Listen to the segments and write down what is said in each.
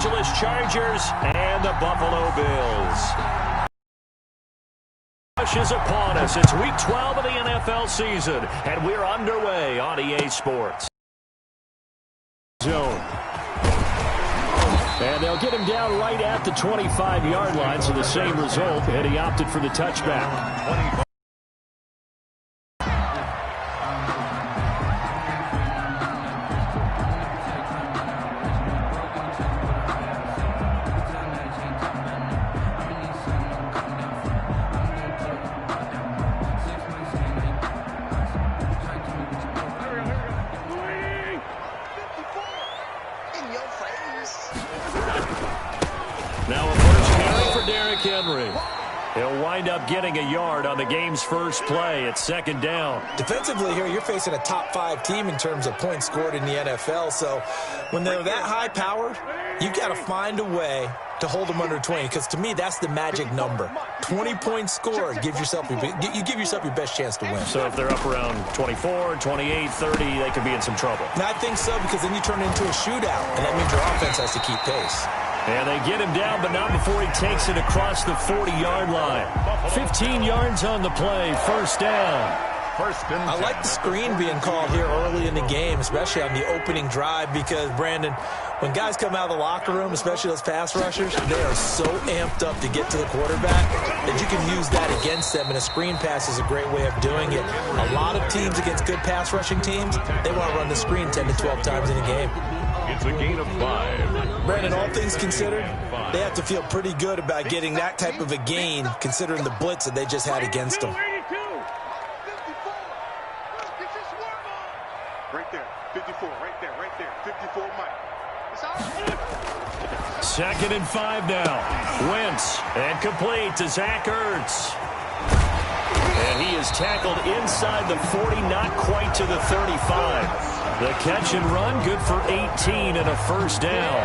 Angeles Chargers and the Buffalo Bills. Rush is upon us. It's Week 12 of the NFL season, and we're underway on EA Sports. Zone. And they'll get him down right at the 25-yard line, so the same result, and he opted for the touchback. He'll wind up getting a yard on the game's first play at second down. Defensively here, you're facing a top-5 team in terms of points scored in the NFL. So when they're that high-powered, you've got to find a way to hold them under 20, because to me, that's the magic number. 20 points scored, you give yourself your best chance to win. So if they're up around 24, 28, 30, they could be in some trouble. And I think so, because then you turn it into a shootout, and that means your offense has to keep pace. And they get him down, but not before he takes it across the 40-yard line. 15 yards on the play, first down. I like the screen being called here early in the game, especially on the opening drive, because, Brandon, when guys come out of the locker room, especially those pass rushers, they are so amped up to get to the quarterback that you can use that against them, and a screen pass is a great way of doing it. A lot of teams against good pass rushing teams, they want to run the screen 10 to 12 times in a game. It's a gain of 5. Brandon, all things considered, they have to feel pretty good about getting that type of a gain, considering the blitz that they just had against them. Right there, 54, right there, 54, Mike. Second and 5 now. Wentz, and complete to Zach Ertz. And he is tackled inside the 40, not quite to the 35. The catch and run, good for 18 and a first down.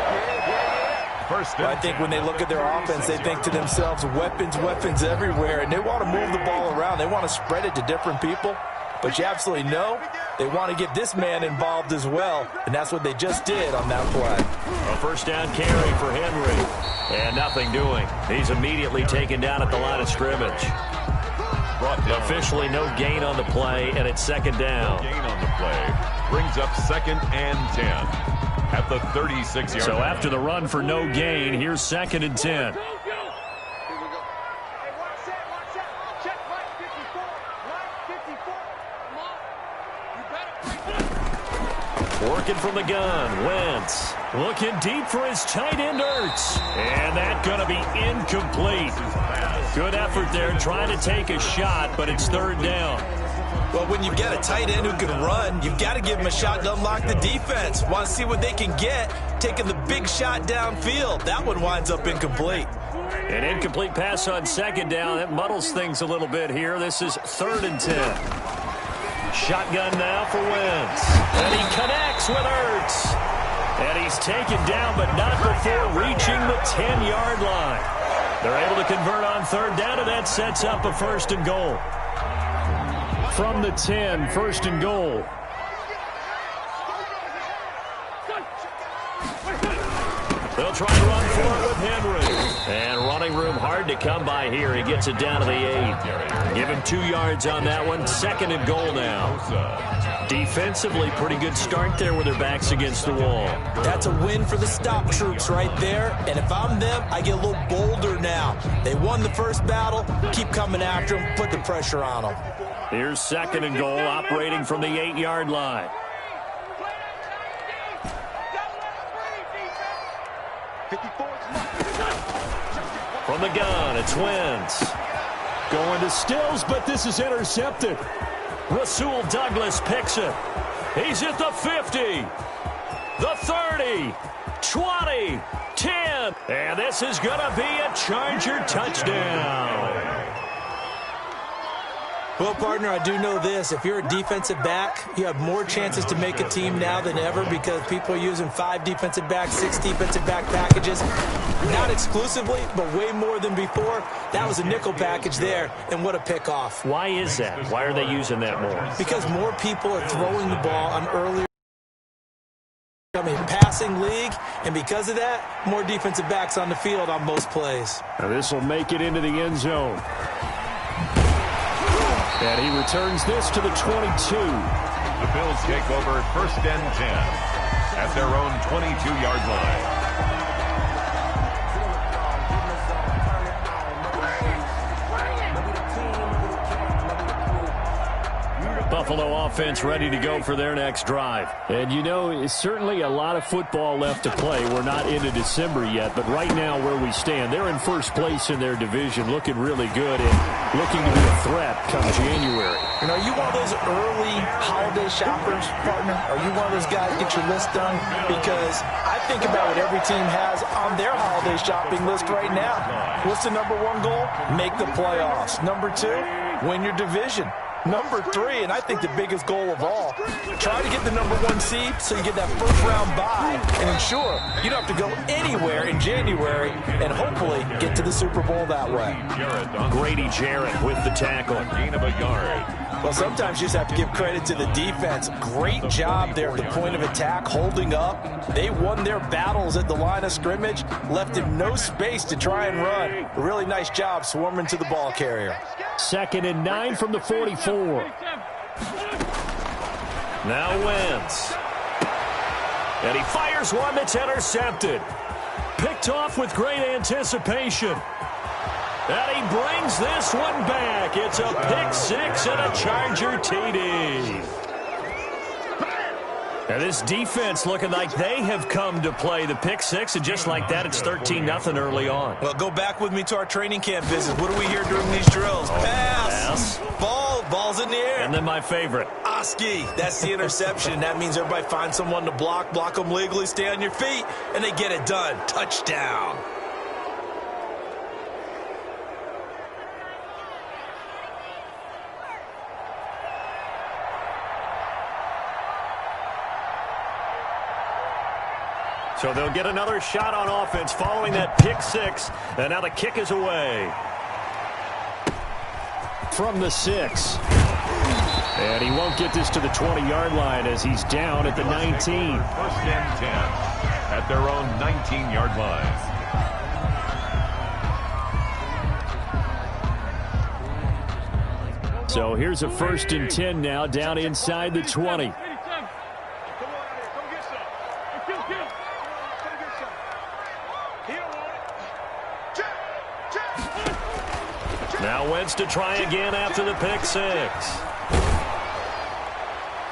Well, I think when they look at their offense, they think to themselves, weapons everywhere, and they want to move the ball around. They want to spread it to different people. But you absolutely know they want to get this man involved as well, and that's what they just did on that play. A first down carry for Henry, and nothing doing. He's immediately taken down at the line of scrimmage. Officially no gain on the play, and it's second down. Gain on the play brings up second and 10 at the 36-yard So line. after the run for no gain, here's second and 10. Working from the gun, Wentz looking deep for his tight end Ertz, and that's going to be incomplete. Good effort there, trying to take a shot, but it's third down. Well, when you've got a tight end who can run, you've got to give him a shot to unlock the defense. Want to see what they can get, taking the big shot downfield. That one winds up incomplete. An incomplete pass on second down. That muddles things a little bit here. This is third and 10. Shotgun now for Wentz. And he connects with Ertz. And he's taken down, but not before reaching the 10-yard line. They're able to convert on third down, and that sets up a first and goal. From the 10, first and goal. They'll try to run for it with Henry. And running room hard to come by here. He gets it down to the 8. Give him 2 yards on that one. Second and goal now. Defensively, pretty good start there with their backs against the wall. That's a win for the stop troops right there. And if I'm them, I get a little bolder now. They won the first battle. Keep coming after them. Put the pressure on them. Here's second and goal, operating from the 8-yard line. From the gun, it's Wentz. Going to Stills, but this is intercepted. Rasul Douglas picks it. He's at the 50, the 30, 20, 10. And this is going to be a Charger touchdown. Well, partner, I do know this. If you're a defensive back, you have more chances to make a team now than ever because people are using 5 defensive backs, 6 defensive back packages. Not exclusively, but way more than before. That was a nickel package there, and what a pickoff. Why is that? Why are they using that more? Because more people are throwing the ball on earlier. A passing league, And because of that, more defensive backs on the field on most plays. Now this will make it into the end zone. And he returns this to the 22. The Bills take over 1st and 10 at their own 22-yard line. Buffalo offense ready to go for their next drive. And you know, it's certainly a lot of football left to play. We're not into December yet, but right now where we stand, they're in first place in their division, looking really good and looking to be a threat come January. You know, are you one of those early holiday shoppers, partner? Are you one of those guys get your list done? Because I think about what every team has on their holiday shopping list right now. What's the number one goal? Make the playoffs. Number two, win your division. Number three, and I think the biggest goal of all, try to get the number one seed so you get that first-round bye and ensure you don't have to go anywhere in January and hopefully get to the Super Bowl that way. Grady Jarrett with the tackle. Gain of a yard. Well, sometimes you just have to give credit to the defense. Great job there at the point of attack, holding up. They won their battles at the line of scrimmage, left him no space to try and run. A really nice job swarming to the ball carrier. 2nd and 9 from the 44. Now Wentz. And he fires one that's intercepted. Picked off with great anticipation. And he brings this one back. It's a pick six and a Charger TD. And this defense looking like they have come to play the pick six, and just like that, it's 13-0 early on. Well, go back with me to our training camp visit. What do we hear during these drills? Pass. Ball's in the air. And then my favorite. Oski. That's the interception. That means everybody finds someone to block them legally, stay on your feet, and they get it done. Touchdown. So they'll get another shot on offense following that pick six. And now the kick is away. From the 6. And he won't get this to the 20-yard line as he's down at the 19. 1st and 10 at their own 19-yard line. So here's a 1st and 10 now down inside the 20. Now Wentz to try again after the pick six.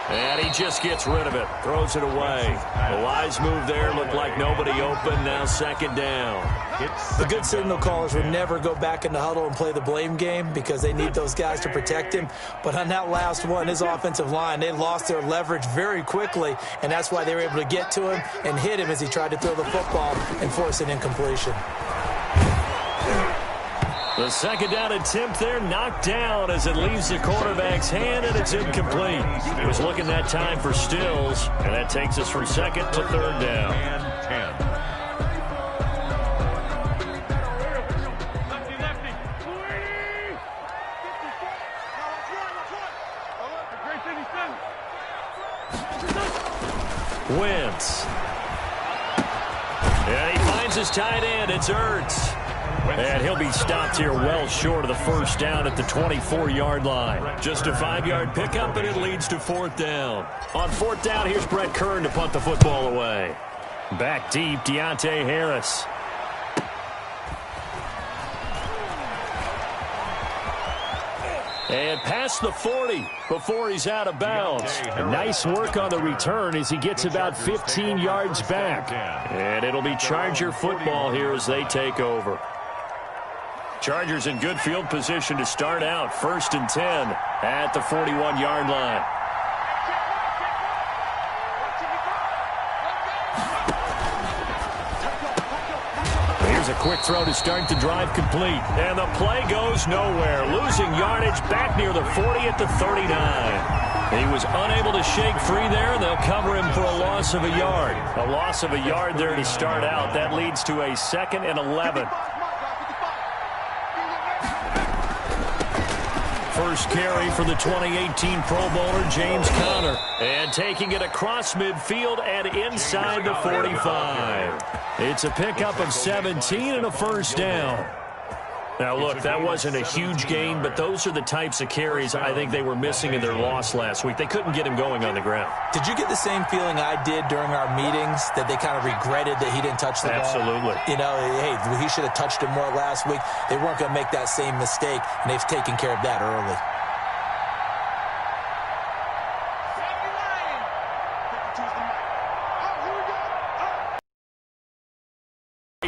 And he just gets rid of it. Throws it away. The wise move there. Looked like nobody open. Now 2nd down. The good signal callers would never go back in the huddle and play the blame game because they need those guys to protect him. But on that last one, his offensive line, they lost their leverage very quickly, and that's why they were able to get to him and hit him as he tried to throw the football and force an incompletion. The 2nd down attempt there knocked down as it leaves the quarterback's hand, and it's incomplete. He was looking that time for Stills, and that takes us from 2nd to 3rd down. And 10. Wentz. And he finds his tight end. It's Ertz. And he'll be stopped here well short of the 1st down at the 24-yard line. Just a 5-yard pickup, and it leads to 4th down. On 4th down, here's Brett Kern to punt the football away. Back deep, Deontay Harris. And past the 40 before he's out of bounds. Nice work on the return as he gets about 15 yards back. And it'll be Charger football here as they take over. Chargers in good field position to start out. 1st and 10 at the 41-yard line. Here's a quick throw to start the drive complete. And the play goes nowhere. Losing yardage back near the 40 at the 39. He was unable to shake free there, and they'll cover him for a loss of a yard. A loss of a yard there to start out. That leads to a 2nd and 11. First carry for the 2018 Pro Bowler, James Conner. And taking it across midfield and inside the 45. It's a pickup of 17 and a first down. Now, look, that wasn't a huge gain, but those are the types of carries I think they were missing in their loss last week. They couldn't get him going on the ground. Did you get the same feeling I did during our meetings, that they kind of regretted that he didn't touch the ball? Absolutely. You know, hey, he should have touched it more last week. They weren't going to make that same mistake, and they've taken care of that early.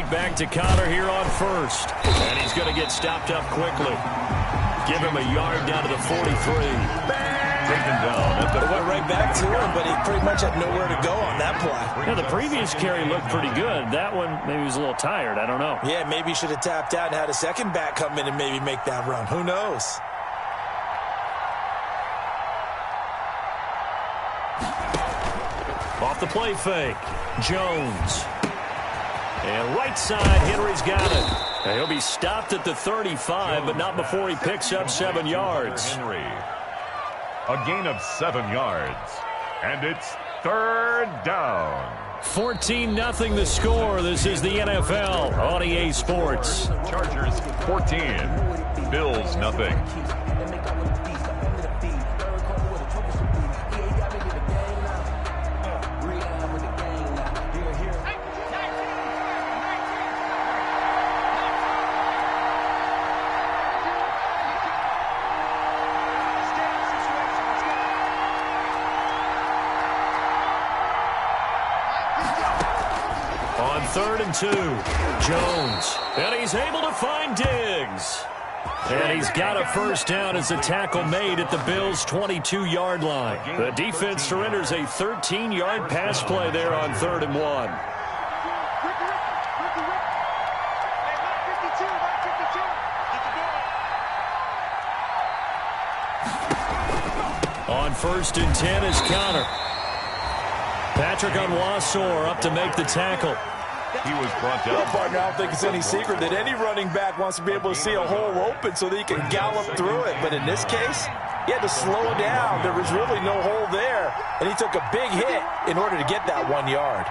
Back to Conner here on first. And he's going to get stopped up quickly. Give him a yard down to the 43. Taken down. It went right back to him, but he pretty much had nowhere to go on that play. Yeah, the previous carry looked pretty good. That one, maybe he was a little tired. I don't know. Yeah, maybe he should have tapped out and had a second back come in and maybe make that run. Who knows? Off the play fake. Jones. And right side, Henry's got it. Now he'll be stopped at the 35, but not before he picks up 7 yards. Henry. A gain of 7 yards. And it's third down. 14-0 the score. This is the NFL on EA Sports. Chargers 14. Bills nothing. On 3rd and 2, Jones. And he's able to find Diggs. And he's got a first down as the tackle made at the Bills' 22-yard line. The defense surrenders a 13-yard pass play there on 3rd and 1. On 1st and 10 is Conner. Patrick Onwuasor up to make the tackle. He was brought down. Well, partner, I don't think it's any secret that any running back wants to be able to see a hole open so that he can gallop through it. But in this case, he had to slow down. There was really no hole there, and he took a big hit in order to get that 1 yard.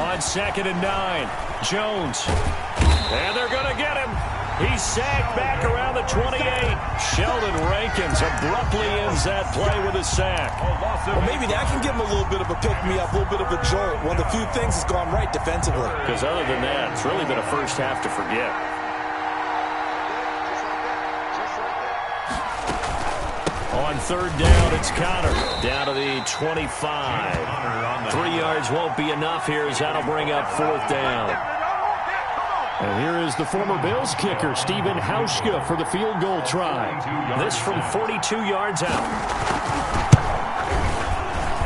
On 2nd and 9, Jones. And they're going to get him. He's sacked back around the 28. Sheldon Rankins abruptly ends that play with a sack. Well, maybe that can give him a little bit of a pick-me-up, a little bit of a jolt. One of the few things that's gone right defensively. Because other than that, it's really been a first half to forget. On 3rd down, it's Conner. Down to the 25. 3 yards won't be enough here as that'll bring up 4th down. And here is the former Bills kicker, Stephen Hauschka, for the field goal try. This from 42 yards out.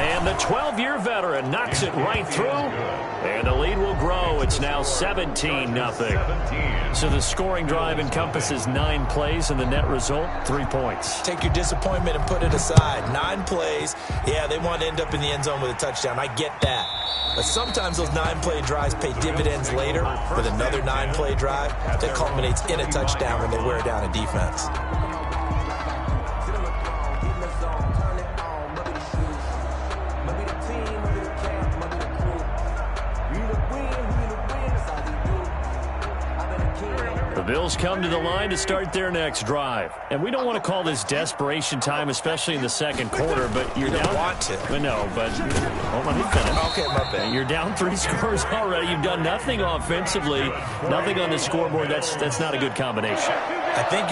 And the 12-year veteran knocks it right through. And the lead will grow. It's now 17-0. So the scoring drive encompasses 9 plays, and the net result, 3 points. Take your disappointment and put it aside. 9 plays. Yeah, they want to end up in the end zone with a touchdown. I get that. But sometimes those 9-play drives pay dividends later with another 9-play drive that culminates in a touchdown when they wear down a defense. The Bills come to the line to start their next drive. And we don't want to call this desperation time, especially in the second quarter, but you're down. Don't want to. But no, but hold on, let me finish. Okay, my bad. You're down 3 scores already. You've done nothing offensively, nothing on the scoreboard. That's not a good combination. I think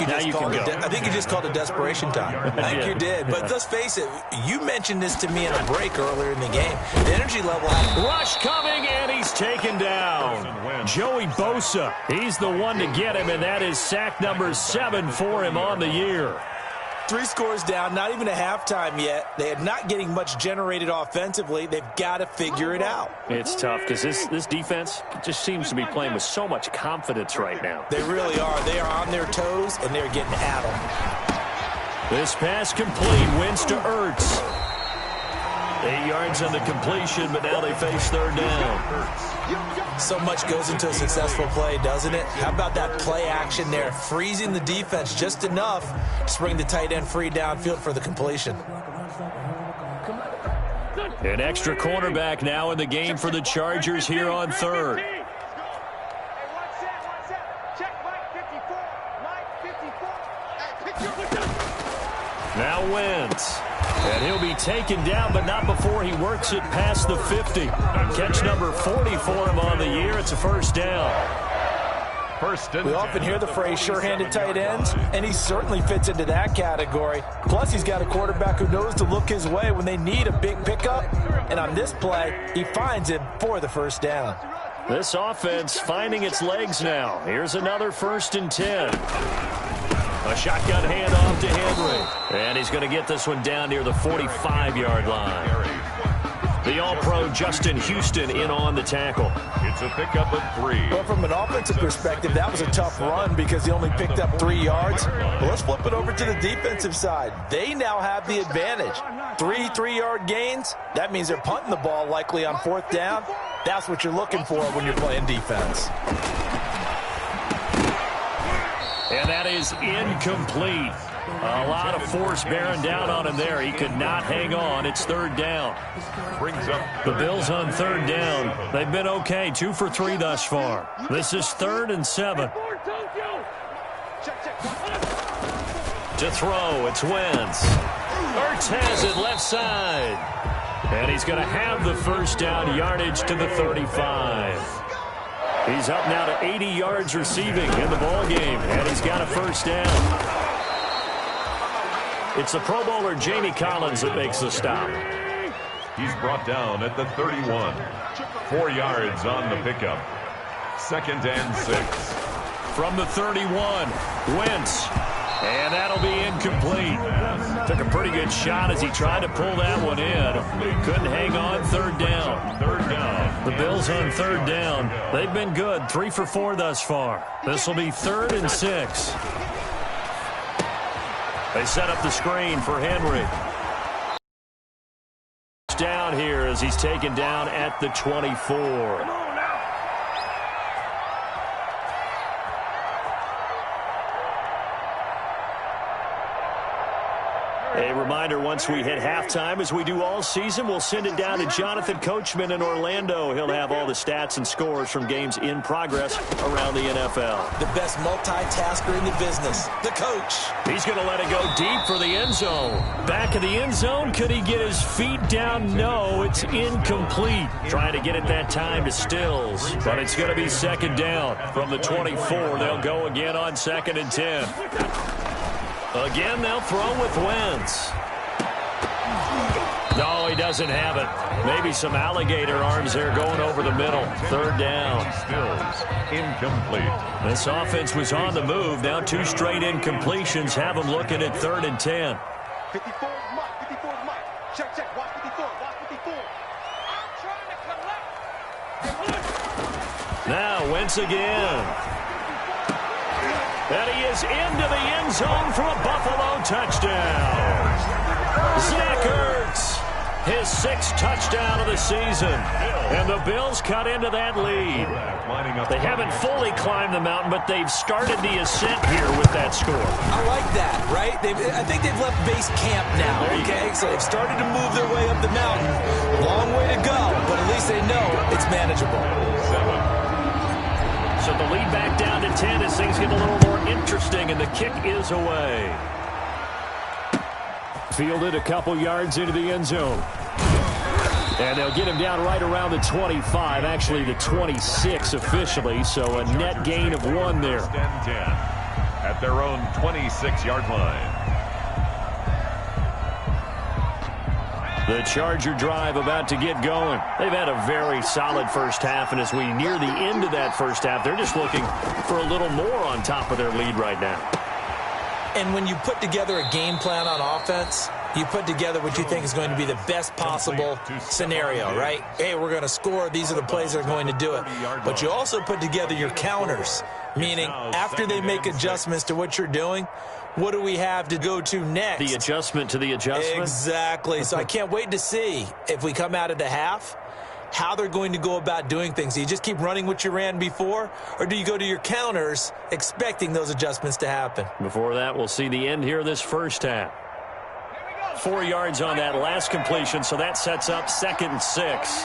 you just called it desperation time. I think you did. But let's face it, you mentioned this to me in a break earlier in the game. The energy level. Rush coming, and he's taken down. Joey Bosa, he's the one to get him, and that is sack number 7 for him on the year. 3 scores down, not even a halftime yet. They are not getting much generated offensively. They've got to figure it out. It's tough because this defense just seems to be playing with so much confidence right now. They really are. They are on their toes, and they're getting at them. This pass complete. Wins to Ertz. 8 yards on the completion, but now they face third down. So much goes into a successful play, doesn't it? How about that play action there, freezing the defense just enough to bring the tight end free downfield for the completion. An extra cornerback now in the game for the Chargers here on third. Now Wentz. And he'll be taken down, but not before he works it past the 50. Catch number 40 for him on the year. It's a first down. We often hear the phrase sure-handed tight ends, and he certainly fits into that category. Plus, he's got a quarterback who knows to look his way when they need a big pickup. And on this play, he finds him for the first down. This offense finding its legs now. Here's another 1st and 10. A shotgun handoff to Henry. And he's going to get this one down near the 45-yard line. The All-Pro Justin Houston in on the tackle. It's a pickup of 3. Well, from an offensive perspective, that was a tough run because he only picked up 3 yards. But let's flip it over to the defensive side. They now have the advantage. 3 3-yard gains. That means they're punting the ball likely on 4th down. That's what you're looking for when you're playing defense. And that is incomplete. A lot of force bearing down on him there. He could not hang on. It's 3rd down. Brings up the Bills on 3rd down. They've been okay. 2 for 3 thus far. This is 3rd and 7. To throw, it's Wentz. Ertz has it left side. And he's going to have the first down, yardage to the 35. He's up now to 80 yards receiving in the ballgame, and he's got a first down. It's the Pro Bowler Jamie Collins that makes the stop. He's brought down at the 31. 4 yards on the pickup. 2nd and 6. From the 31, Wentz. And that'll be incomplete. Took a pretty good shot as he tried to pull that one in. Couldn't hang on. 3rd down. 3rd down. The Bills on 3rd down. They've been good. 3 for 4 thus far. This will be 3rd and 6. They set up the screen for Henry. Down here as he's taken down at the 24. A reminder, once we hit halftime, as we do all season, we'll send it down to Jonathan Coachman in Orlando. He'll have all the stats and scores from games in progress around the NFL. The best multitasker in the business, the coach. He's going to let it go deep for the end zone. Back of the end zone, could he get his feet down? No, it's incomplete. Trying to get it that time to Stills, but it's going to be 2nd down. From the 24, they'll go again on 2nd and 10. Again, they'll throw with Wentz. No, he doesn't have it. Maybe some alligator arms there going over the middle. 3rd down. Stills incomplete. This offense was on the move. Now 2 straight incompletions have them looking at 3rd and 10. 54 Mike. 54 Mike. Check. Watch 54. Watch 54. I'm trying to collect. Now Wentz again. And he is into the end zone for a Buffalo touchdown. Zach Ertz, his 6th touchdown of the season. And the Bills cut into that lead. They haven't fully climbed the mountain, but they've started the ascent here with that score. I like that, right? I think they've left base camp now, okay? So they've started to move their way up the mountain. Long way to go, but at least they know it's manageable. 7. So the lead back down to 10 as things get a little more interesting, and the kick is away. Fielded a couple yards into the end zone. And they'll get him down right around the 25, actually the 26 officially, so a net gain of 1 there. 10 at their own 26-yard line. The Charger drive about to get going. They've had a very solid first half, and as we near the end of that first half, they're just looking for a little more on top of their lead right now. And when you put together a game plan on offense, you put together what you think is going to be the best possible scenario, right? Hey, we're going to score. These are the plays that are going to do it. But you also put together your counters. Meaning, after they make adjustments to what you're doing, what do we have to go to next? The adjustment to the adjustment? Exactly. So I can't wait to see if we come out of the half, how they're going to go about doing things. Do you just keep running what you ran before, or do you go to your counters expecting those adjustments to happen? Before that, we'll see the end here of this first half. 4 yards on that last completion, so that sets up 2nd and 6.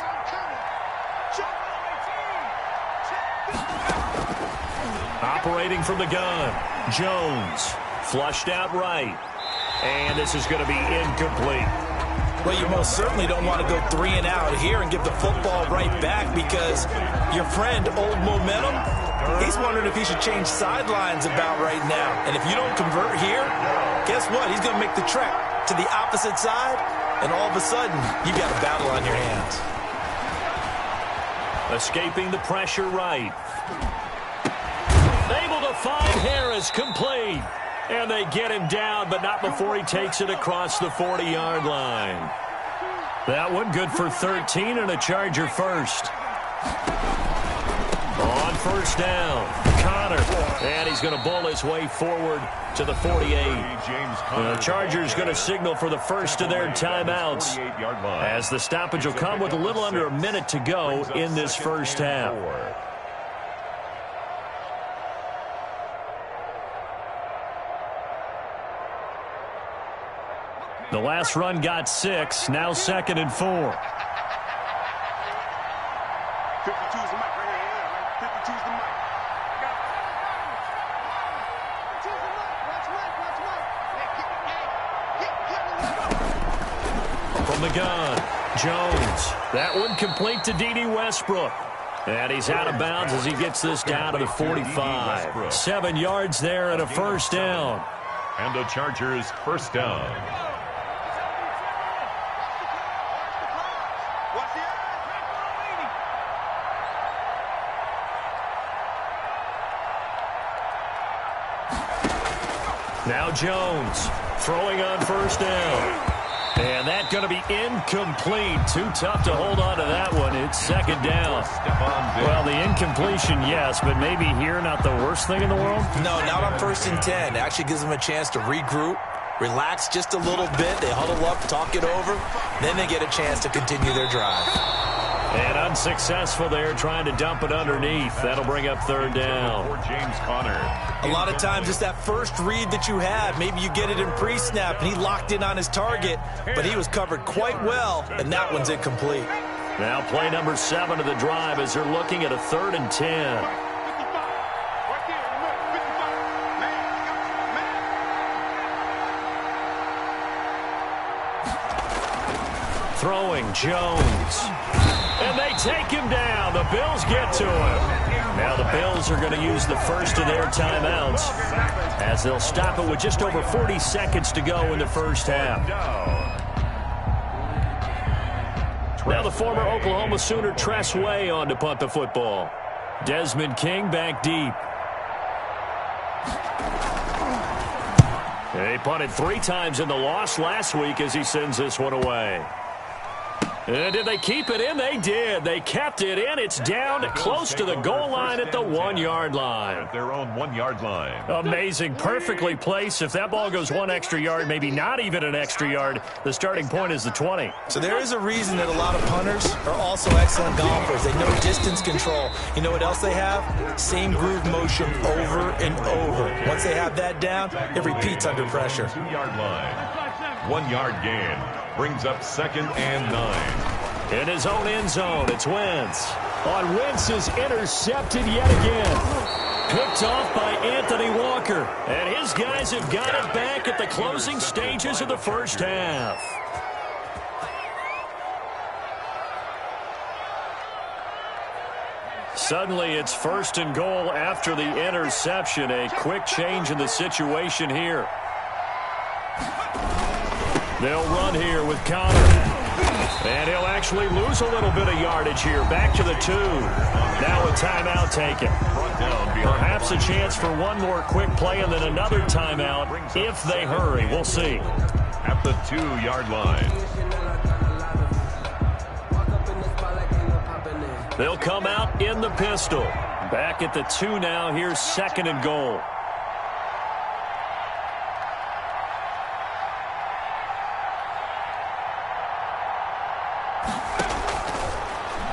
Operating from the gun, Jones. Flushed out right. And this is going to be incomplete. Well, you most certainly don't want to go 3 and out here and give the football right back because your friend, Old Momentum, he's wondering if he should change sidelines about right now. And if you don't convert here, guess what? He's going to make the trek to the opposite side, and all of a sudden, you've got a battle on your hands. Escaping the pressure right. Able to find Harris, complete. And they get him down, but not before he takes it across the 40-yard line. That one good for 13 and a Charger first. On first down, Connor. And he's going to bowl his way forward to the 48. The Chargers going to signal for the first of their timeouts as the stoppage will come with a little under a minute to go in this first half. The last run got 6, now 2nd and 4. 52's the mic right here. 52's the mic. From the gun, Jones. That one complete to D.D. Westbrook. And he's out of bounds as he gets this down to the 45. 7 yards there and a first down. And the Chargers first down. Now Jones throwing on first down. And that's going to be incomplete. Too tough to hold on to that one. It's 2nd down. Well, the incompletion, yes, but maybe here not the worst thing in the world? No, not on 1st and 10. It actually gives them a chance to regroup, relax just a little bit. They huddle up, talk it over. Then they get a chance to continue their drive. And unsuccessful there, trying to dump it underneath. That'll bring up 3rd down. James Conner. A lot of times it's that first read that you have. Maybe you get it in pre-snap, and he locked in on his target, but he was covered quite well, and that one's incomplete. Now play number 7 of the drive as they're looking at a 3rd and 10. Throwing, Jones. And they take him down. The Bills get to him. Now the Bills are going to use the first of their timeouts as they'll stop it with just over 40 seconds to go in the first half. Now the former Oklahoma Sooner Tress Way on to punt the football. Desmond King back deep. They punted 3 times in the loss last week as he sends this one away. And did they keep it in? They did. They kept it in. It's down close to the goal line at the 1-yard line. At their own 1-yard line. Amazing. Perfectly placed. If that ball goes 1 extra yard, maybe not even an extra yard, the starting point is the 20. So there is a reason that a lot of punters are also excellent golfers. They know distance control. You know what else they have? Same groove motion over and over. Once they have that down, it repeats under pressure. 2-yard line. 1-yard gain. Brings up 2nd and 9. In his own end zone, it's Wentz. On Wentz is intercepted yet again. Picked off by Anthony Walker. And his guys have got it back at the closing stages of the first half. Suddenly it's 1st and goal after the interception. A quick change in the situation here. They'll run here with Connor. And he'll actually lose a little bit of yardage here. Back to the 2. Now a timeout taken. Perhaps a chance for one more quick play and then another timeout if they hurry. We'll see. At the 2-yard line. They'll come out in the pistol. Back at the 2 now. Here's 2nd and goal.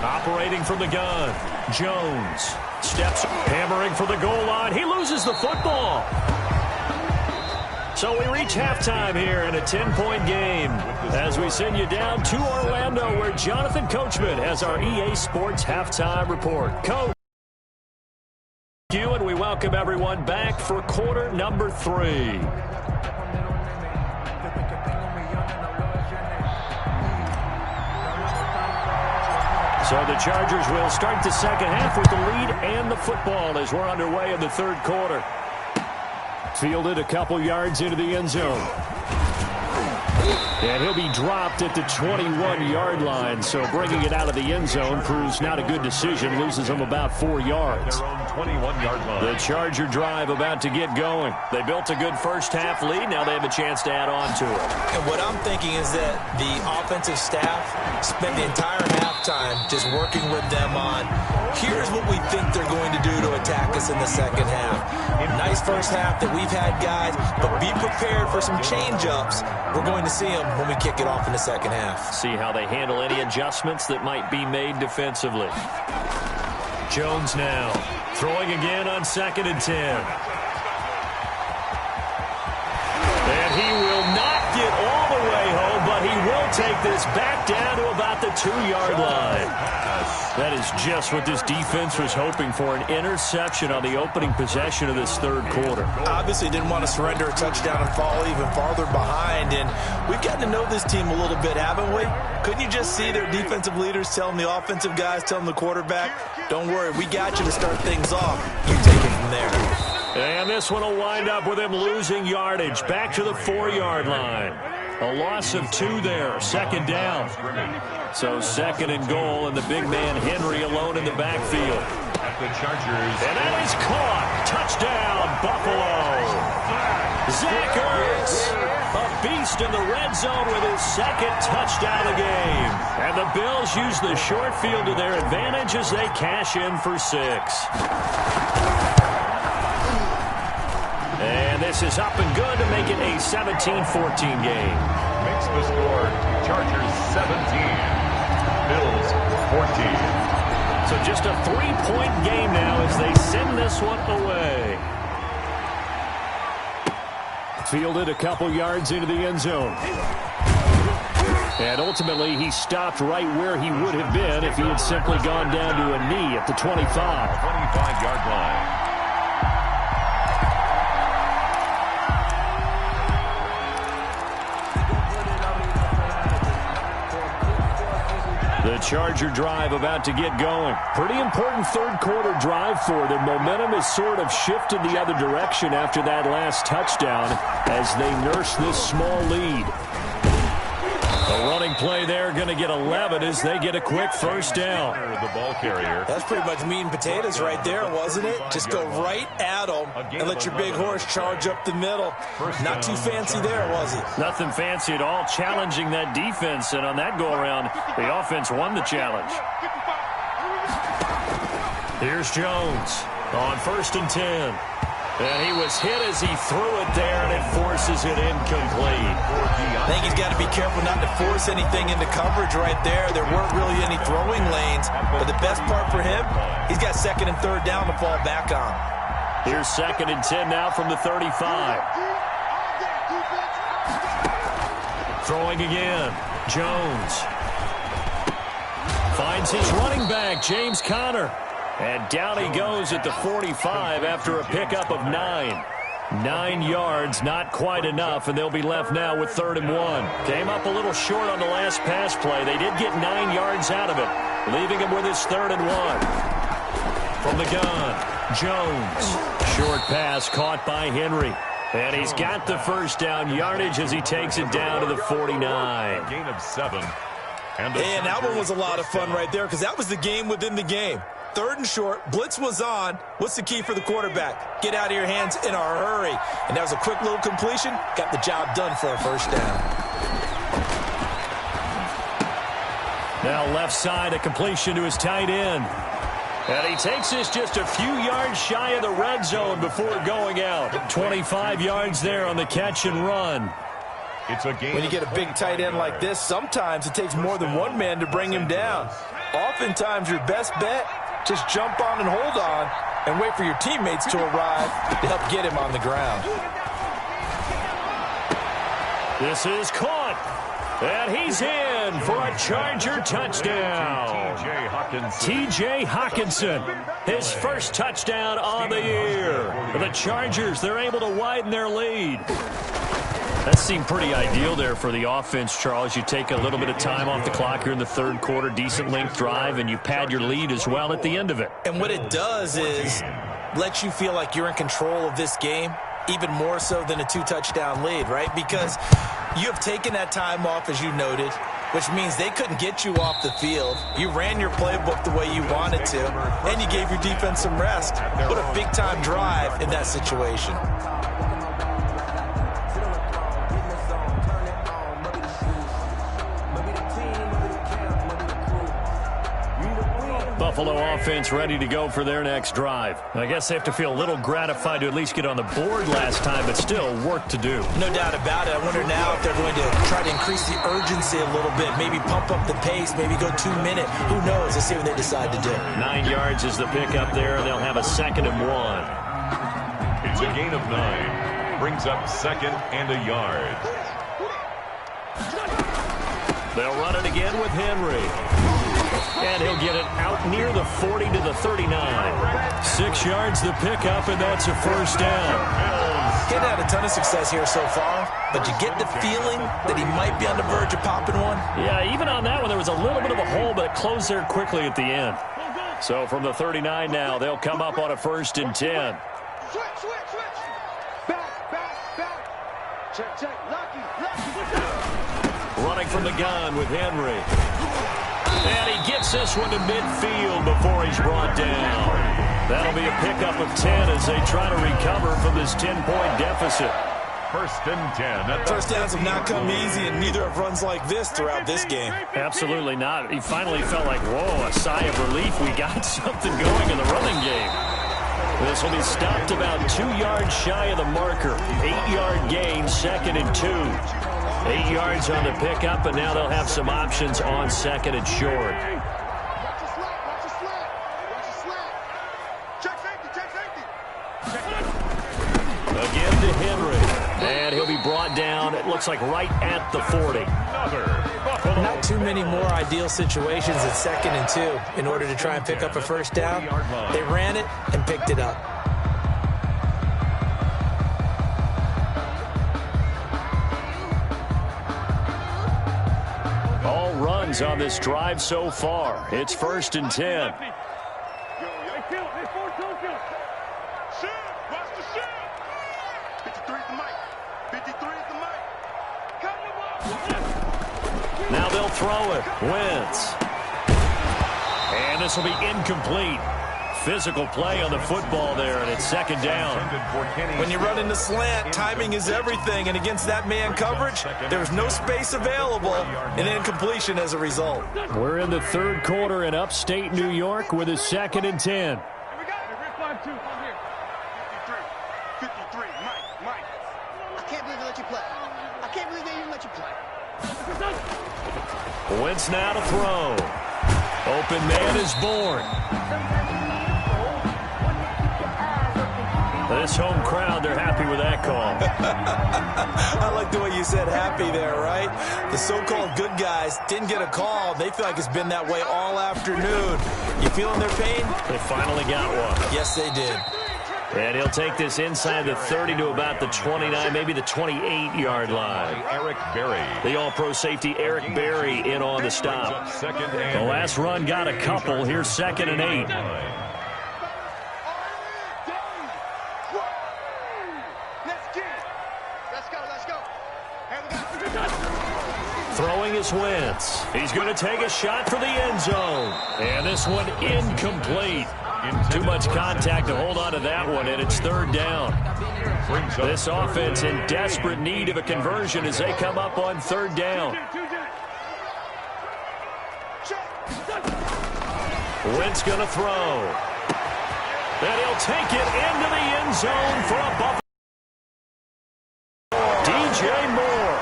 Operating from the gun. Jones steps, hammering for the goal line. He loses the football. So we reach halftime here in a 10-point game as we send you down to Orlando, where Jonathan Coachman has our EA Sports halftime report. Coach, thank you, and we welcome everyone back for quarter number 3. So the Chargers will start the second half with the lead and the football as we're underway in the third quarter. Fielded a couple yards into the end zone. And he'll be dropped at the 21-yard line, so bringing it out of the end zone proves not a good decision. Loses him about 4 yards. Their own 21-yard line. The Charger drive about to get going. They built a good first-half lead. Now they have a chance to add on to it. And what I'm thinking is that the offensive staff spent the entire halftime just working with them on, here's what we think they're going to do to attack us in the second half. Nice first half that we've had, guys, but be prepared for some change-ups. We're going to see them when we kick it off in the second half. See how they handle any adjustments that might be made defensively. Jones now throwing again on 2nd and 10. And he will not get all the way home, but he will take this back down to about the 2-yard line. That is just what this defense was hoping for, an interception on the opening possession of this third quarter. Obviously didn't want to surrender a touchdown and fall even farther behind, and we've gotten to know this team a little bit, haven't we? Couldn't you just see their defensive leaders telling the offensive guys, telling the quarterback, don't worry, we got you to start things off. You take it from there. And this one will wind up with him losing yardage. Back to the 4-yard line. A loss of 2 there. 2nd down. So 2nd and goal, and the big man Henry alone in the backfield. At the Chargers. And that is caught. Touchdown, Buffalo. Zach Ertz, a beast in the red zone with his 2nd touchdown of the game. And the Bills use the short field to their advantage as they cash in for 6. And this is up and good to make it a 17-14 game. Makes the score Chargers 17, Bills 14. So just a 3-point game now as they send this one away. Fielded a couple yards into the end zone. And ultimately, he stopped right where he would have been if he had simply gone down to a knee at the 25. 25-yard line. The Charger drive about to get going. Pretty important third quarter drive for them. Momentum has sort of shifted the other direction after that last touchdown as they nurse this small lead. A running play there, going to get 11 as they get a quick first down. The ball carrier. That's pretty much meat and potatoes right there, wasn't it? Just go right at them and let your big horse charge up the middle. Not too fancy there, was he? Nothing fancy at all, challenging that defense, and on that go-around, the offense won the challenge. Here's Jones on 1st and 10. And he was hit as he threw it there, and it forces it incomplete. I think he's got to be careful not to force anything into coverage right there. There weren't really any throwing lanes, but the best part for him, he's got 2nd and 3rd down to fall back on. Here's 2nd and 10 now from the 35. Throwing again. Jones finds his running back, James Conner. And down he goes at the 45 after a pickup of 9. 9 yards, not quite enough, and they'll be left now with 3rd and 1. Came up a little short on the last pass play. They did get 9 yards out of it, leaving him with his 3rd and 1. From the gun, Jones. Short pass caught by Henry. And he's got the first down yardage as he takes it down to the 49. Gain of 7. And that one was a lot of fun right there because that was the game within the game. 3rd and short, blitz was on. What's the key for the quarterback? Get out of your hands in a hurry. And that was a quick little completion. Got the job done for a first down. Now left side, a completion to his tight end. And he takes this just a few yards shy of the red zone before going out. 25 yards there on the catch and run. It's a game. When you get a big tight end like this, sometimes it takes more than one man to bring him down. Oftentimes, your best bet, just jump on and hold on and wait for your teammates to arrive to help get him on the ground. This is caught. And he's in for a Charger touchdown. T.J. Hockenson, his first touchdown on the year. The Chargers, they're able to widen their lead. That seemed pretty ideal there for the offense, Charles. You take a little bit of time off the clock here in the third quarter, decent length drive, and you pad your lead as well at the end of it. And what it does is let you feel like you're in control of this game, even more so than a two-touchdown lead, right? Because you have taken that time off, as you noted, which means they couldn't get you off the field. You ran your playbook the way you wanted to, and you gave your defense some rest. What a big-time drive in that situation. Buffalo offense ready to go for their next drive. I guess they have to feel a little gratified to at least get on the board last time, but still work to do. No doubt about it. I wonder now if they're going to try to increase the urgency a little bit, maybe pump up the pace, maybe go 2 minute. Who knows? Let's see what they decide to do. 9 yards is the pickup there, and they'll have a 2nd and 1. It's a gain of 9. Brings up 2nd and a yard. They'll run it again with Henry. And he'll get it out near the 40 to the 39. 6 yards the pickup, and that's a first down. He's had a ton of success here so far, but you get the feeling that he might be on the verge of popping one. Yeah, even on that one, there was a little bit of a hole, but it closed there quickly at the end. So from the 39 now, they'll come up on a 1st and 10. Switch. Back. Check. Lucky. Running from the gun with Henry. And he gets this one to midfield before he's brought down. That'll be a pickup of 10 as they try to recover from this 10-point deficit. 1st and 10. First downs have not come easy, and neither have runs like this throughout this game. Absolutely not. He finally felt like, whoa, a sigh of relief. We got something going in the running game. This will be stopped about 2 yards shy of the marker. 8-yard gain, 2nd and 2. 8 yards on the pickup, and now they'll have some options on 2nd and short. Watch your slack. Check safety. Again to Henry. And he'll be brought down, it looks like right at the 40. Not too many more ideal situations at 2nd and 2 in order to try and pick up a first down. They ran it and picked it up. All runs on this drive so far. It's 1st and 10. Watch the shit. 53 is the mic. Now they'll throw it. Wentz. And this will be incomplete. Physical play on the football there, and it's 2nd down. When you run in the slant, timing is everything, and against that man coverage, there's no space available, and incompletion as a result. We're in the 3rd quarter in upstate New York with a 2nd and 10. 53, Mike. I can't believe they let you play. I can't believe they even let you play. Wentz now to throw. Open man is born. This home crowd, they're happy with that call. I like the way you said happy there, right? The so-called good guys didn't get a call. They feel like it's been that way all afternoon. You feeling their pain? They finally got one. Yes, they did. And he'll take this inside the 30 to about the 29, maybe the 28-yard line. Eric Berry. The all-pro safety Eric Berry in on the stop. The last run got a couple. Here's 2nd and 8. Throwing is Wentz. He's going to take a shot for the end zone. And this one incomplete. Too much contact to hold on to that one, and it's 3rd down. This offense in desperate need of a conversion as they come up on 3rd down. Wentz going to throw. And he'll take it into the end zone for a Buffalo. DJ Moore,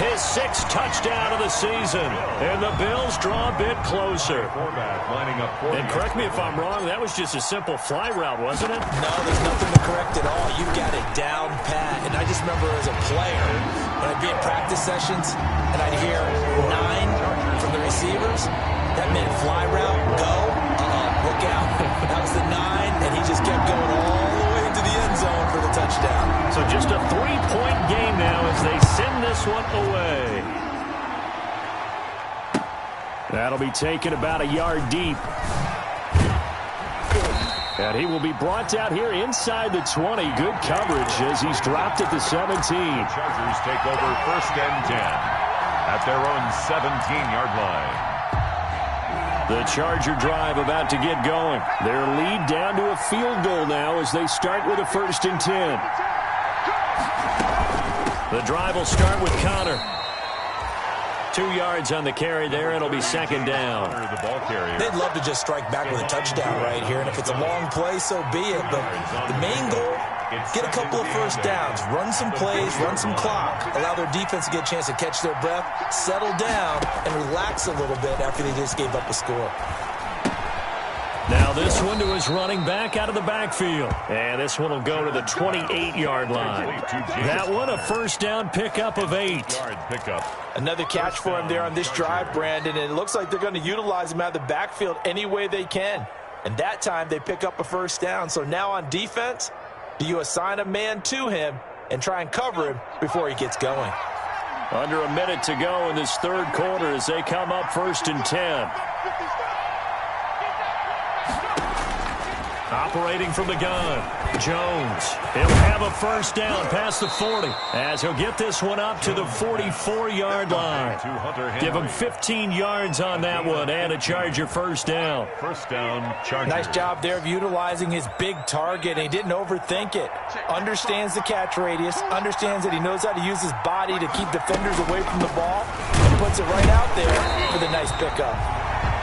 his 6th touchdown of the season. And the Bills draw a bit closer. And correct me if I'm wrong, that was just a simple fly route, wasn't it? No, there's nothing to correct at all. You've got it down pat. And I just remember as a player, when I'd be in practice sessions and I'd hear 9 from the receivers, that meant fly route, go, look out. That was the 9, and he just kept going all the way into the end zone for the touchdown. So just a 3-point game now as they send this one away. That'll be taken about a yard deep. And he will be brought down here inside the 20. Good coverage as he's dropped at the 17. Chargers take over 1st and 10 at their own 17-yard line. The Charger drive about to get going. Their lead down to a field goal now as they start with a 1st and 10. The drive will start with Connor. 2 yards on the carry there. It'll be 2nd down. They'd love to just strike back with a touchdown right here, and if it's a long play, so be it. But the main goal, get a couple of 1st downs, run some plays, run some clock, allow their defense to get a chance to catch their breath, settle down, and relax a little bit after they just gave up a score. Now this one to his running back out of the backfield. And this one will go to the 28-yard line. That one, a 1st down pickup of 8. Another catch for him there on this drive, Brandon, and it looks like they're going to utilize him out of the backfield any way they can. And that time they pick up a 1st down. So now on defense, do you assign a man to him and try and cover him before he gets going? Under a minute to go in this 3rd quarter as they come up 1st and 10. Operating from the gun, Jones. He'll have a 1st down past the 40 as he'll get this one up to the 44-yard line. Give him 15 yards on that one and a Charger 1st down. 1st down, Charger. Nice job there of utilizing his big target. He didn't overthink it. Understands the catch radius, understands that he knows how to use his body to keep defenders away from the ball, and puts it right out there for the nice pickup.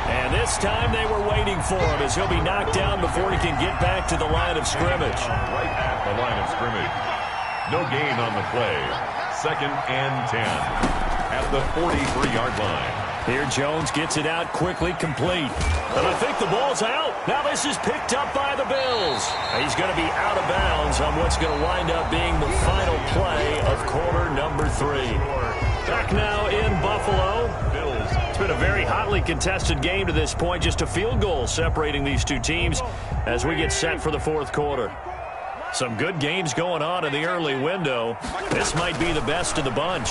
And this time they were waiting for him as he'll be knocked down before he can get back to the line of scrimmage. Right at the line of scrimmage. No gain on the play. 2nd and 10 at the 43-yard line. Here Jones gets it out quickly, complete. And I think the ball's out. Now this is picked up by the Bills. He's going to be out of bounds on what's going to wind up being the final play of quarter number 3. Back now in Buffalo. It's been a very hotly contested game to this point. Just a field goal separating these two teams as we get set for the 4th quarter. Some good games going on in the early window. This might be the best of the bunch.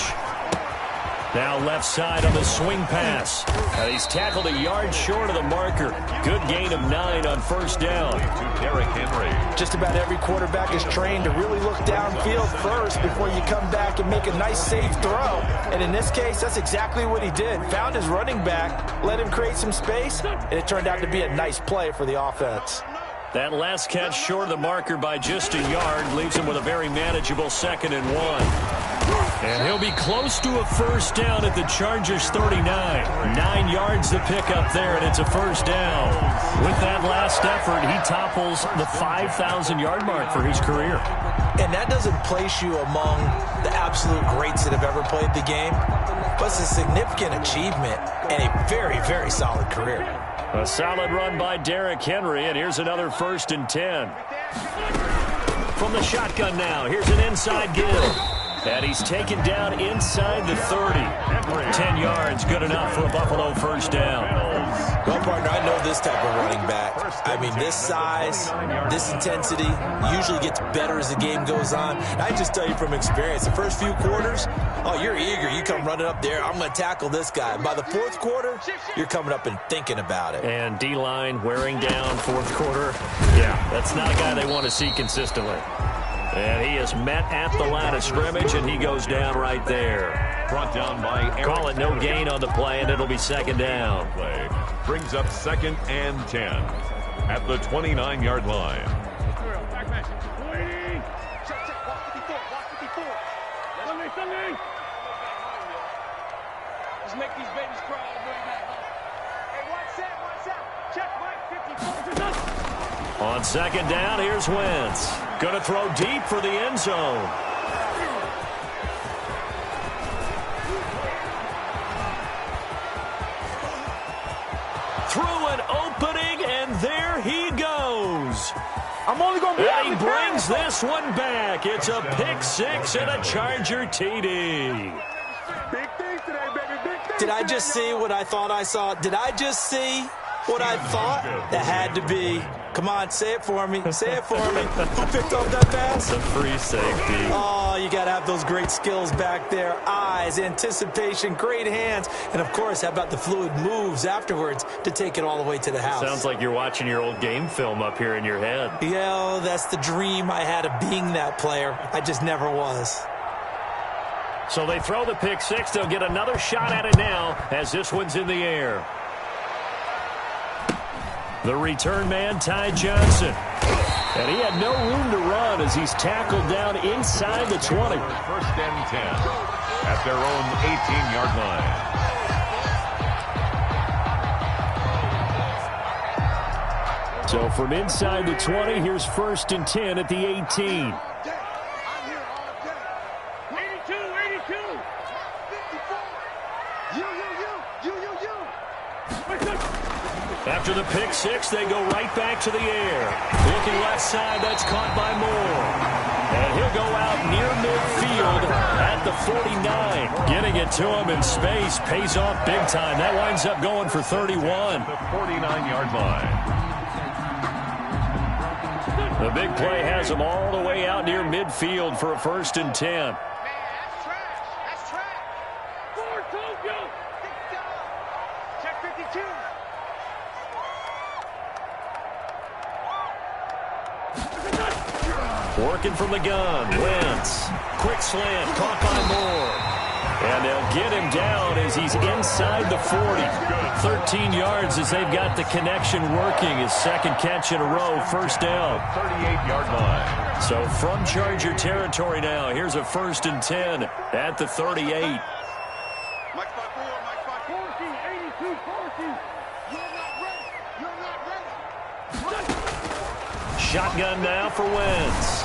Now left side on the swing pass. And he's tackled a yard short of the marker. Good gain of 9 on 1st down. To Derrick Henry. Just about every quarterback is trained to really look downfield first before you come back and make a nice safe throw. And in this case, that's exactly what he did. Found his running back, let him create some space, and it turned out to be a nice play for the offense. That last catch short of the marker by just a yard leaves him with a very manageable 2nd and 1. And he'll be close to a 1st down at the Chargers 39. 9 yards to pick up there, and it's a 1st down. With that last effort, he topples the 5,000-yard mark for his career. And that doesn't place you among the absolute greats that have ever played the game, but it's a significant achievement and a very, very solid career. A solid run by Derrick Henry, and here's another 1st and 10. From the shotgun now, here's an inside give. And he's taken down inside the 30. 10 yards, good enough for a Buffalo 1st down. Well, partner, I know this type of running back. I mean, this size, this intensity usually gets better as the game goes on. I just tell you from experience, the first few quarters, oh, you're eager. You come running up there, I'm going to tackle this guy. By the 4th quarter, you're coming up and thinking about it. And D-line wearing down 4th quarter. Yeah, that's not a guy they want to see consistently. And he is met at the line of scrimmage, and he goes down right there. Brought down by Eric. Call it no gain on the play, and it'll be 2nd down. Play brings up 2nd and 10 at the 29-yard line. Let's make these babies crawl all the way back. Hey, watch that. Check, Mike. On second down, here's Wentz. Going to throw deep for the end zone. Through an opening, and there he goes. I'm only going to be And he brings this one back. It's a pick six and a Charger TD. Big things today, baby. Big things. Did I just see what I thought I saw? Did I just see what I thought? That had to be. Come on, say it for me. Say it for me. Who picked up that pass? It's a free safety. Oh, you got to have those great skills back there. Eyes, anticipation, great hands. And, of course, how about the fluid moves afterwards to take it all the way to the house? Sounds like you're watching your old game film up here in your head. Yeah, that's the dream I had of being that player. I just never was. So they throw the pick six. They'll get another shot at it now as this one's in the air. The return man, Ty Johnson. And he had no room to run as he's tackled down inside the 20. First and 10 at their own 18-yard line. So from inside the 20, here's first and 10 at the 18. After the pick six, they go right back to the air. Looking left side, that's caught by Moore. And he'll go out near midfield at the 49. Getting it to him in space pays off big time. That winds up going for 31. The 49-yard line. The big play has him all the way out near midfield for a first and 10. Working from the gun, Wentz. Quick slant, caught by Moore. And they'll get him down as he's inside the 40. 13 yards as they've got the connection working. His second catch in a row, first down. 38-yard line. So from Charger territory now, here's a first and 10 at the 38. Mike spot 4, Mike spot 40, 82, 40. You're not ready. You're not ready. Shotgun now for Wentz.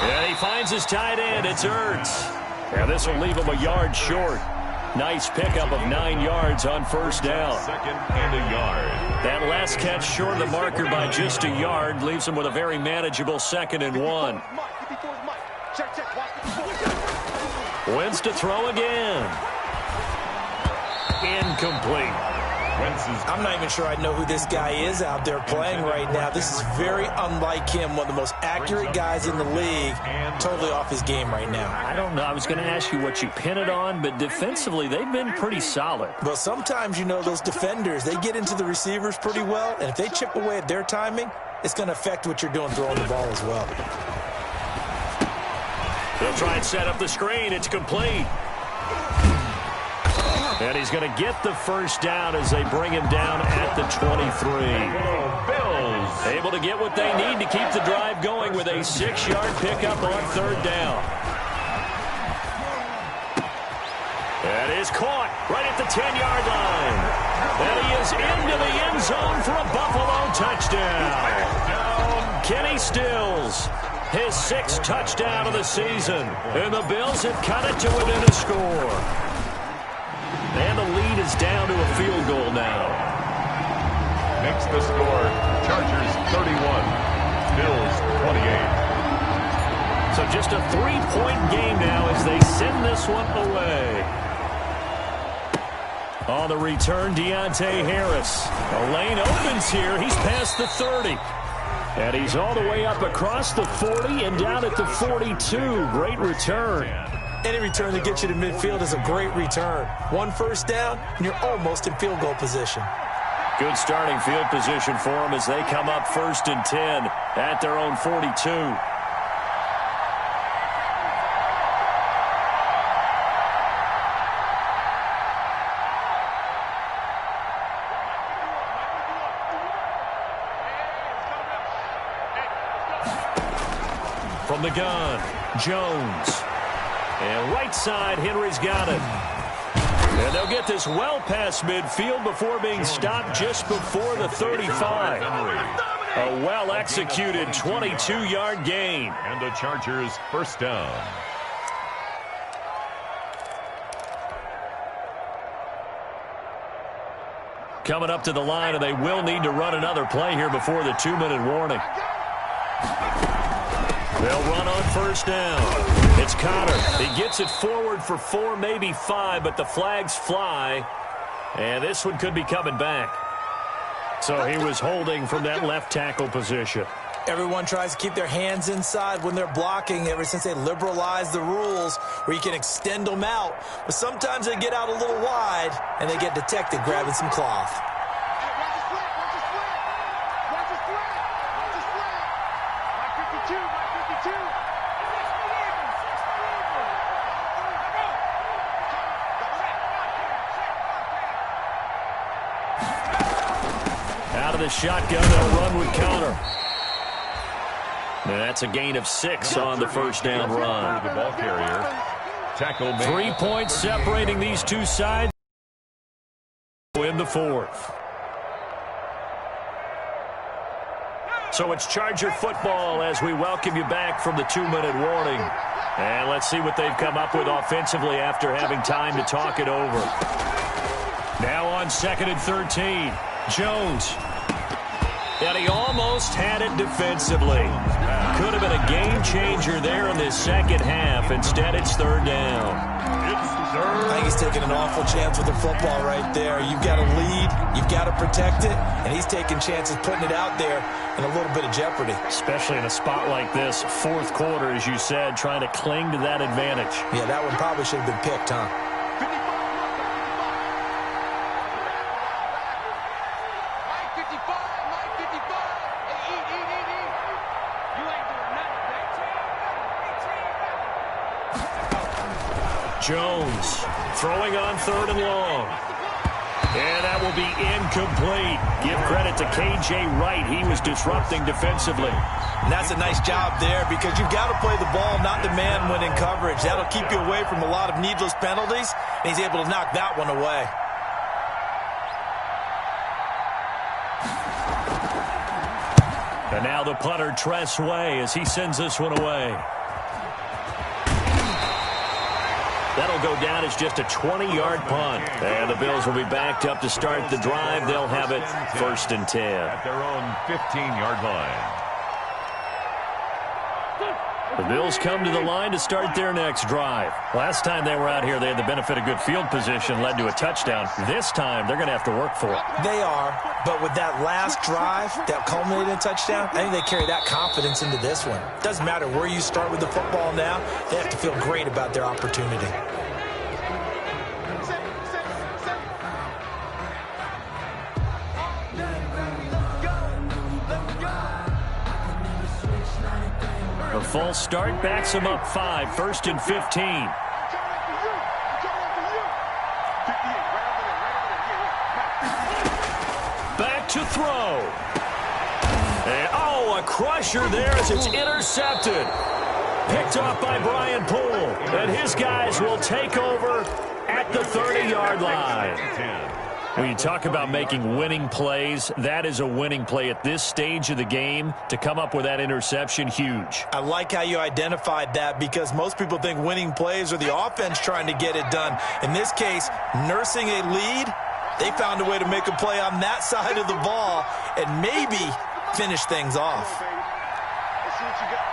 And he finds his tight end. It's Ertz. And this will leave him a yard short. Nice pickup of 9 yards on first down. Second and a yard. That last catch short of the marker by just a yard leaves him with a very manageable second and 1. Wentz to throw again. Incomplete. I'm not even sure I know who this guy is out there playing right now. This is very unlike him, one of the most accurate guys in the league, totally off his game right now. I don't know. I was going to ask you what you pin it on, but defensively, they've been pretty solid. Well, sometimes, you know, those defenders, they get into the receivers pretty well, and if they chip away at their timing, it's going to affect what you're doing throwing the ball as well. They'll try and set up the screen. It's complete. And he's going to get the first down as they bring him down at the 23. Bills able to get what they need to keep the drive going with a 6-yard pickup on third down. That is caught right at the 10-yard line. And he is into the end zone for a Buffalo touchdown. Kenny Stills, his 6th touchdown of the season. And the Bills have cut it to within a score. And the lead is down to a field goal now. Makes the score Chargers 31, Bills 28. So just a 3-point game now as they send this one away. On the return, Deontay Harris. The lane opens here. He's past the 30. And he's all the way up across the 40 and down at the 42. Great return. Any return that gets you to midfield is a great return. One first down, and you're almost in field goal position. Good starting field position for them as they come up first and 10 at their own 42. From the gun, Jones. And right side, Henry's got it. And they'll get this well past midfield before being stopped just before the 35. A well-executed 22-yard gain. And the Chargers first down. Coming up to the line, and they will need to run another play here before the 2-minute warning. They'll run on first down. It's Connor. He gets it forward for 4, maybe 5, but the flags fly. And this one could be coming back. So he was holding from that left tackle position. Everyone tries to keep their hands inside when they're blocking ever since they liberalized the rules where you can extend them out. But sometimes they get out a little wide, and they get detected grabbing some cloth. Out of the shotgun, they'll run with Connor. And that's a gain of 6 on the first down run. The ball carrier. Tackle made. 3 points separating these two sides in the 4th. So it's Charger football as we welcome you back from the 2-minute warning. And let's see what they've come up with offensively after having time to talk it over. Now on 2nd and 13. Jones. And he almost had it defensively. Could have been a game changer there in this second half. Instead, it's 3rd down. I think he's taking an awful chance with the football right there. You've got to lead, you've got to protect it, and he's taking chances putting it out there in a little bit of jeopardy. Especially in a spot like this, 4th quarter, as you said, trying to cling to that advantage. Yeah, that one probably should have been picked, huh? Jones throwing on 3rd and long. And that will be incomplete. Give credit to K.J. Wright. He was disrupting defensively. And that's a nice job there because you've got to play the ball, not the man when in coverage. That'll keep you away from a lot of needless penalties. And he's able to knock that one away. And now the punter, Tress Way, as he sends this one away. That'll go down as just a 20-yard punt. And the Bills will be backed up to start the drive. They'll have it 1st and 10. At their own 15-yard line. The Bills come to the line to start their next drive. Last time they were out here, they had the benefit of good field position, led to a touchdown. This time, they're going to have to work for it. They are, but with that last drive that culminated in a touchdown, I think they carry that confidence into this one. Doesn't matter where you start with the football now, they have to feel great about their opportunity. A false start backs him up 5, 1st and 15. Back to throw. And, oh, a crusher there as it's intercepted. Picked off by Brian Poole. And his guys will take over at the 30-yard line. When you talk about making winning plays, that is a winning play at this stage of the game. To come up with that interception, huge. I like how you identified that because most people think winning plays are the offense trying to get it done. In this case, nursing a lead, they found a way to make a play on that side of the ball and maybe finish things off. Let's see what you got.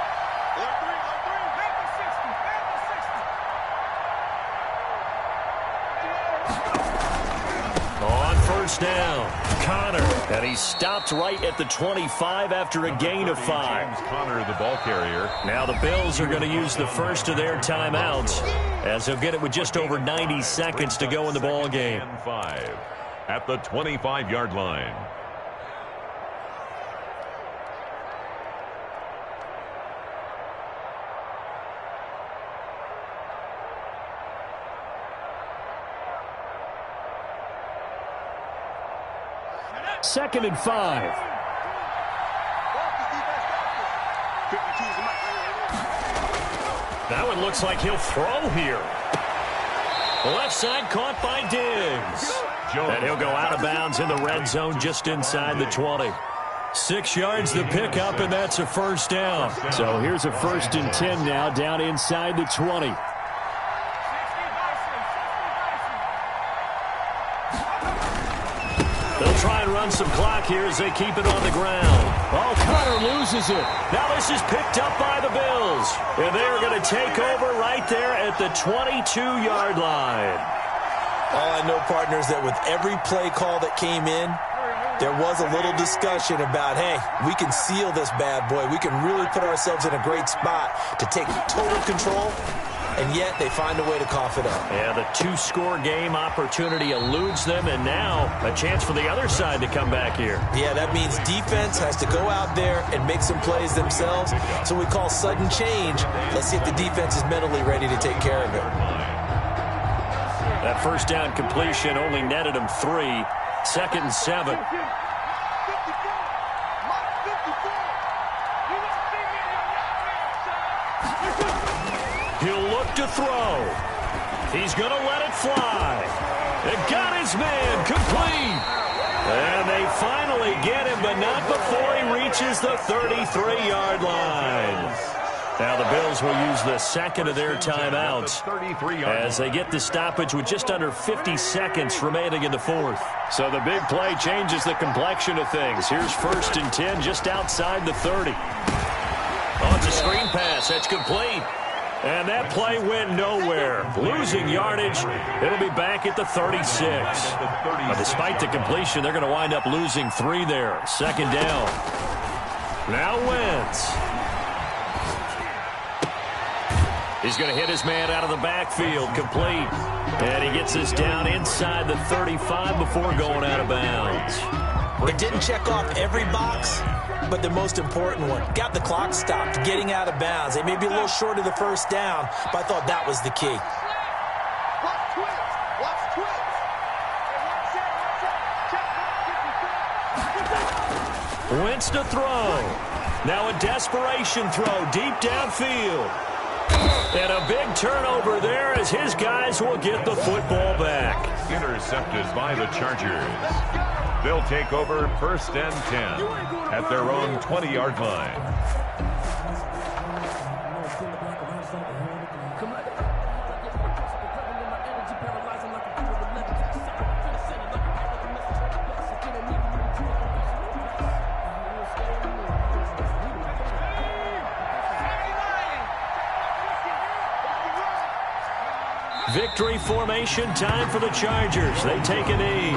First down, Connor, and he stopped right at the 25 after a gain of 5. James Conner, the ball carrier. Now the Bills are going to use the first of their timeouts as they'll get it with just over 90 seconds to go in the ball game. 5 at the 25-yard line. Second and 5. That one looks like he'll throw here. Left side caught by Diggs. And he'll go out of bounds in the red zone just inside the 20. 6 yards to pick up, and that's a first down. So here's a 1st and 10 now, down inside the 20. They'll try and run some clock here as they keep it on the ground. Oh, Connor loses it. Now this is picked up by the Bills. And they're going to take over right there at the 22-yard line. All I know, partners, that with every play call that came in, there was a little discussion about, hey, we can seal this bad boy. We can really put ourselves in a great spot to take total control, and yet they find a way to cough it up. Yeah, the 2-score game opportunity eludes them, and now a chance for the other side to come back here. Yeah, that means defense has to go out there and make some plays themselves. So we call sudden change. Let's see if the defense is mentally ready to take care of it. That first down completion only netted him 3. 2nd and 7. He'll look to throw. He's going to let it fly. It got his man complete. And they finally get him, but not before he reaches the 33-yard line. Now the Bills will use the second of their timeouts as they get the stoppage with just under 50 seconds remaining in the 4th. So the big play changes the complexion of things. Here's 1st and 10 just outside the 30. Oh, it's a screen pass. That's complete. And that play went nowhere. Losing yardage. It'll be back at the 36. But despite the completion, they're going to wind up losing 3 there. 2nd down. Now Wentz. He's going to hit his man out of the backfield. Complete. And he gets us down inside the 35 before going out of bounds. It didn't check off every box, but the most important one. Got the clock stopped, getting out of bounds. They may be a little short of the first down, but I thought that was the key. Wentz to throw. Now a desperation throw deep downfield. And a big turnover there as his guys will get the football back. Intercepted by the Chargers. They'll take over 1st and 10 at their own 20-yard line. Victory formation time for the Chargers. They take a knee.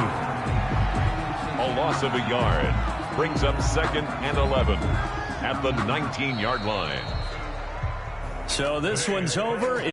A loss of a yard brings up 2nd and 11 at the 19-yard line. So this one's over.